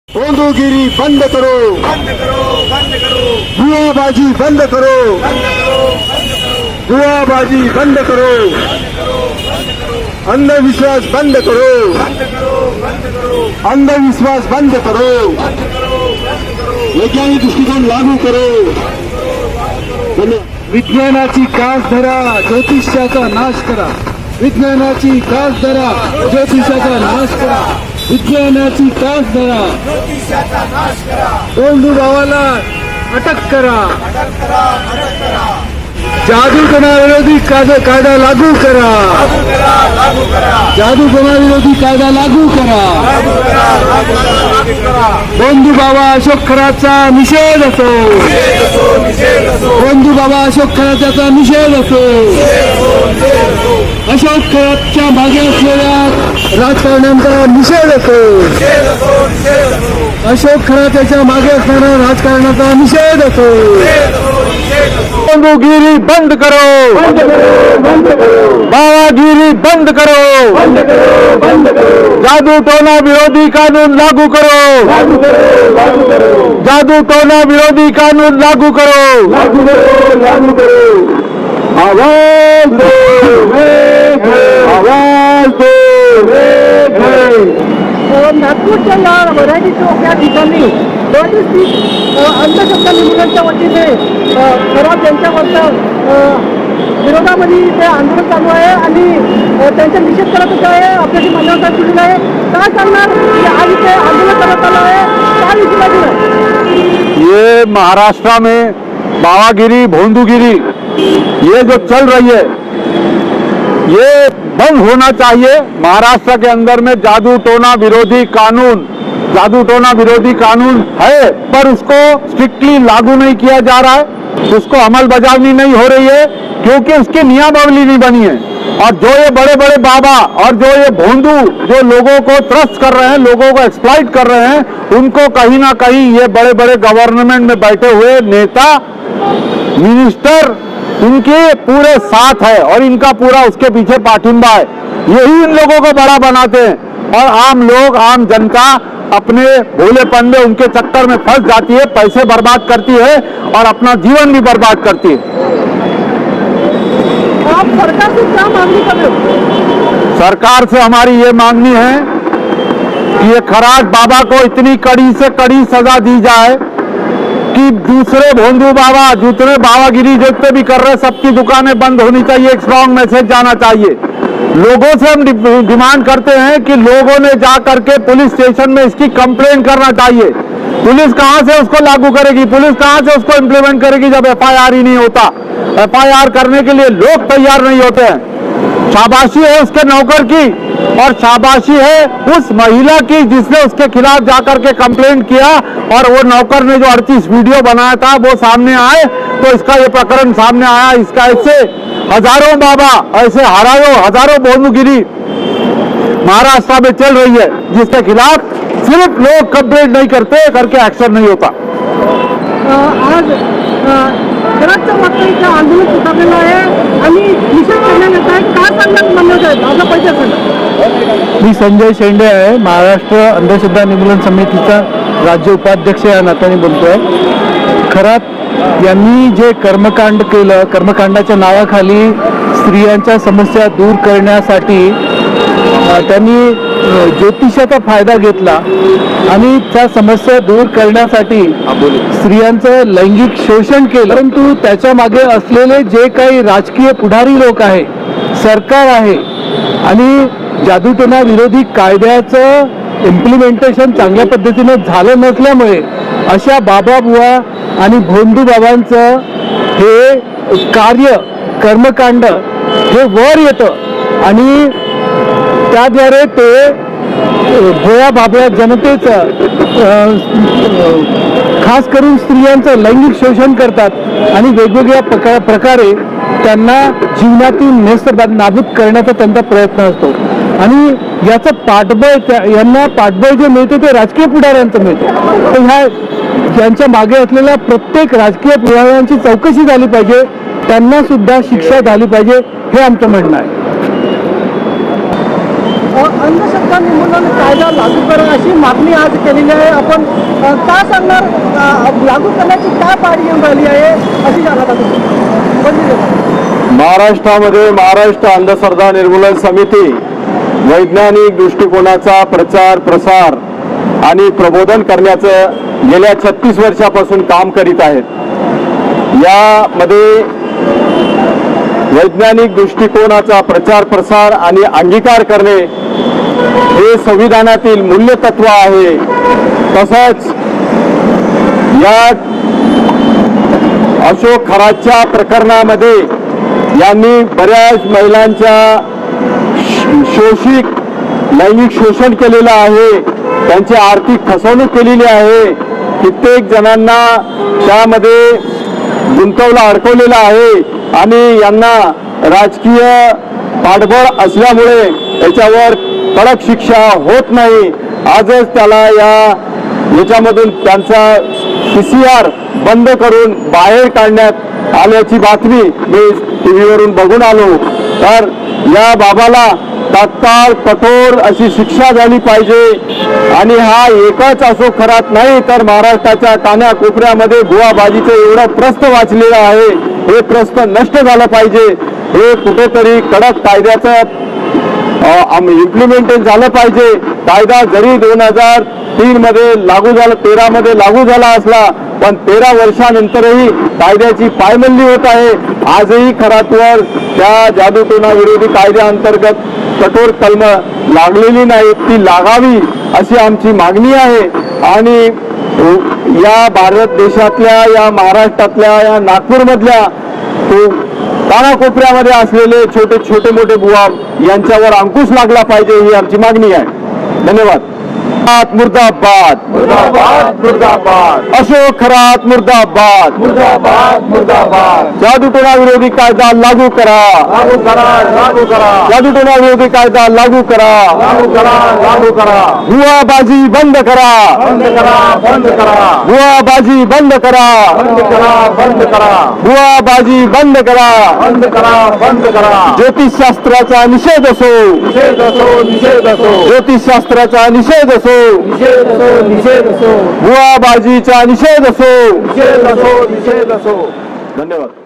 भोंदूगिरी बंद करो, जुआबाजी बंद करो, जुआबाजी बंद करो, अंधविश्वास बंद करो, अंधविश्वास बंद करो, वैज्ञानिक दृष्टिकोन लागू करो. विज्ञानाची कास धरा, ज्योतिष्याचा नाश करा. विज्ञानाची कास धरा, ज्योतिषाचा नाश करा. विज्ञानाची कास धरा, ज्योतिषाचा नाश करा. भोंदू भावाला अटक करा. जादूटोणा विरोधी कायदा लागू करा. जादूटोणा विरोधी कायदा लागू करा. भोंदू बाबा अशोक खराचा निषेध असो. भोंदू बाबा अशोक खराचा निषेध असो. अशोक खराच्या मागे असलेल्या राजकारण्यांचा निषेध असो. अशोक खराच्या मागे असणाऱ्या राजकारणाचा निषेध असो. भोंदूगिरी बंद करो, बाबागिरी बंद करो, जादूटोना विरोधी कानून लागू करो, जादूटोना विरोधी कानून लागू करो. आवाज दो, आवाज दो. नागपूरच्या या वरायटी चौक या ठिकाणी अंधश्रद्धा निर्मूलनाच्या वतीने खराब यांच्याबद्दल विरोधामध्ये ते आंदोलन चालू आहे आणि त्यांचा निषेध करत होत आहे. आपल्याशी मान्यता दिलेली आहे. काय सांगणार आज इथे आंदोलन करत आलं आहे, काय विषय दिलं? ये महाराष्ट्र में बाबागिरी भोंदूगिरी ये जो चल रही है ये बंद होना चाहिए. महाराष्ट्र के अंदर में जादू टोना विरोधी कानून है, पर उसको स्ट्रिक्टली लागू नहीं किया जा रहा है. उसको अमल बजावनी नहीं हो रही है क्योंकि उसकी नियमावली नहीं बनी है. और जो ये बड़े बड़े बाबा और जो ये भोंदू जो लोगों को त्रस्त कर रहे हैं, लोगों को एक्सप्लॉइट कर रहे हैं, उनको कहीं ना कहीं ये बड़े बड़े गवर्नमेंट में बैठे हुए नेता मिनिस्टर इनके पूरे साथ है और इनका पूरा उसके पीछे पाठिंबा है. यही इन लोगों को बड़ा बनाते हैं और आम लोग, आम जनता अपने भोलेपन में उनके चक्कर में फंस जाती है, पैसे बर्बाद करती है और अपना जीवन भी बर्बाद करती है. आप सरकार से क्या मांगनी कर रहे हो? सरकार से हमारी ये मांगनी है कि ये खराज बाबा को इतनी कड़ी से कड़ी सजा दी जाए कि दूसरे भोंदू बाबा जितने बाबागिरी जितने भी कर रहे सबकी दुकानें बंद होनी चाहिए. एक स्ट्रॉन्ग मैसेज जाना चाहिए. लोगों से हम डिमांड करते हैं कि लोगों ने जा करके पुलिस स्टेशन में इसकी कंप्लेंट करना चाहिए. पुलिस कहां से उसको लागू करेगी, पुलिस कहां से उसको इम्प्लीमेंट करेगी जब एफआईआर ही नहीं होता. एफआईआर करने के लिए लोग तैयार नहीं होते हैं. शाबाशी है उसके नौकर की और शाबाशी है उस महिला की जिसने उसके खिलाफ जाकर के कंप्लेंट किया और वो नौकर ने जो 38 वीडियो बनाया था वो सामने आए तो इसका ये प्रकरण सामने आया. इसका ऐसे हजारों बाबा, ऐसे हजारों भोंदूगिरी महाराष्ट्र में चल रही है जिसके खिलाफ सिर्फ लोग कंप्लेंट नहीं करते, करके एक्शन नहीं होता. आज खराबच्या वाटतं आंदोलन पुकारलेलं आहे आणि निषेध करण्यात येत आहे. काय सांगण्यात म्हणण्यात आहे आपला पैसे सांगा. मी संजय शेंडे आहे, महाराष्ट्र अंधश्रद्धा निर्मूलन समितीचा राज्य उपाध्यक्ष या नात्याने बोलतोय. खरात यांनी जे कर्मकांड केलं, कर्मकांडाच्या नावाखाली स्त्रियांच्या समस्या दूर करण्यासाठी त्यांनी ज्योतिषाचा फायदा घेतला आणि त्या समस्या दूर करण्यासाठी स्त्रियांचं लैंगिक शोषण केलं. परंतु त्याच्या मागे असलेले जे काही राजकीय पुढारी लोक आहे, सरकार आहे आणि जादूटोणा विरोधी कायद्याचं इम्प्लिमेंटेशन चांगल्या पद्धतीने झालं नसल्यामुळे अशा बाबाबुवा आणि भोंदू बाबांचं हे कार्य कर्मकांड हे वर येतं आणि त्याद्वारे ते भोळ्या बाबळ्या जनतेचं खास करून स्त्रियांचं लैंगिक शोषण करतात आणि वेगवेगळ्या प्रकारे त्यांना जीवनातून नाबूद करण्याचा त्यांचा प्रयत्न असतो. आणि याचं पाठबळ यांना पाठबळ जे मिळते ते राजकीय पुढाऱ्यांचं मिळते. तर ह्या यांच्या मागे असलेल्या प्रत्येक राजकीय पुढाऱ्यांची चौकशी झाली पाहिजे, त्यांना सुद्धा शिक्षा झाली पाहिजे, हे आमचं म्हणणं आहे. अंधश्रद्धा निर्मूलन कायदा लागू करा अशी मागणी आज केलेली आहे. आपण काय सांगणार, लागू करण्याची काय पाडी येऊन राहिली आहे अशी जाणत महाराष्ट्रामध्ये महाराष्ट्र अंधश्रद्धा निर्मूलन समिती वैज्ञानिक दृष्टिकोनाचा प्रचार प्रसार आणि प्रबोधन करण्याचं गेल्या 36 वर्षापासून काम करीत आहेत. यामध्ये वैज्ञानिक दृष्टिकोनाचा प्रचार प्रसार आणि अंगीकार करणे हे संविधानातील मूल्यतत्व आहे. तसंच या अशोक खरातच्या प्रकरणामध्ये यांनी बऱ्याच महिलांच्या लैंगिक शोषण केलेलं आहे, त्यांची आर्थिक फसवणूक केलेली आहे, कित्येक जणांना त्यामध्ये गुंतवलं अडकवलेलं आहे आणि यांना राजकीय पाठबळ असल्यामुळे याच्यावर कडक शिक्षा होत नाही. आजच त्याला याच्यामधून त्यांचा PCR बंद करून बाहेर काढण्यात आल्याची बातमी मी टीव्हीवरून बघून आलो. तर या बाबाला तात्काळ कठोर अशी शिक्षा झाली पाहिजे आणि हा एकच अशोक खरात नाही तर महाराष्ट्राच्या कानाकोपऱ्यामध्ये बुवाबाजीचं एवढं प्रस्थ वाचलेलं आहे. हे प्रस्थ नष्ट झालं पाहिजे. हे कुठेतरी कडक कायद्याचं इम्प्लिमेंटेशन झालं पाहिजे. कायदा जरी 2003 मध्ये लागू झाला, 13 मध्ये लागू झाला असला पण 13 वर्षानंतरही कायद्याची पायमल्ली होत आहे. आजही खरातवर त्या जादूटोणा विरोधी कायद्याअंतर्गत कठोर कलम लागलेली नाही, ती लागावी अशी आमची मागणी आहे. आणि या भारत देशातल्या, या महाराष्ट्रातल्या, या नागपूरमधल्या कानाकोपऱ्यामध्ये असलेले छोटे छोटे मोठे बुवा यांच्यावर अंकुश लागला पाहिजे ही आमची मागणी आहे. धन्यवाद. मुर्दाबाद मुर्दाबाद मुर्दाबाद. अशोक खरात मुर्दाबाद मुर्दाबाद मुर्दाबाद. जादूटोणा विरोधी कायदा लागू करा, लागू करा, लागू करा. जादूटोणा विरोधी कायदा लागू करा, लागू करा, लागू करा. बुवाबाजी बंद करा, बंद करा, बंद करा. बुवाबाजी बंद करा, बंद करा, बंद करा. बुवाबाजी बंद करा, बंद करा, बंद करा. ज्योतिषशास्त्राचा निषेध असो, निषेध असो, निषेध असो. ज्योतिषशास्त्राचा निषेध असो, निषेध असो, निषेध असो. बुवाबाजीचा निषेध असो, निषेध असो, निषेध असो. धन्यवाद.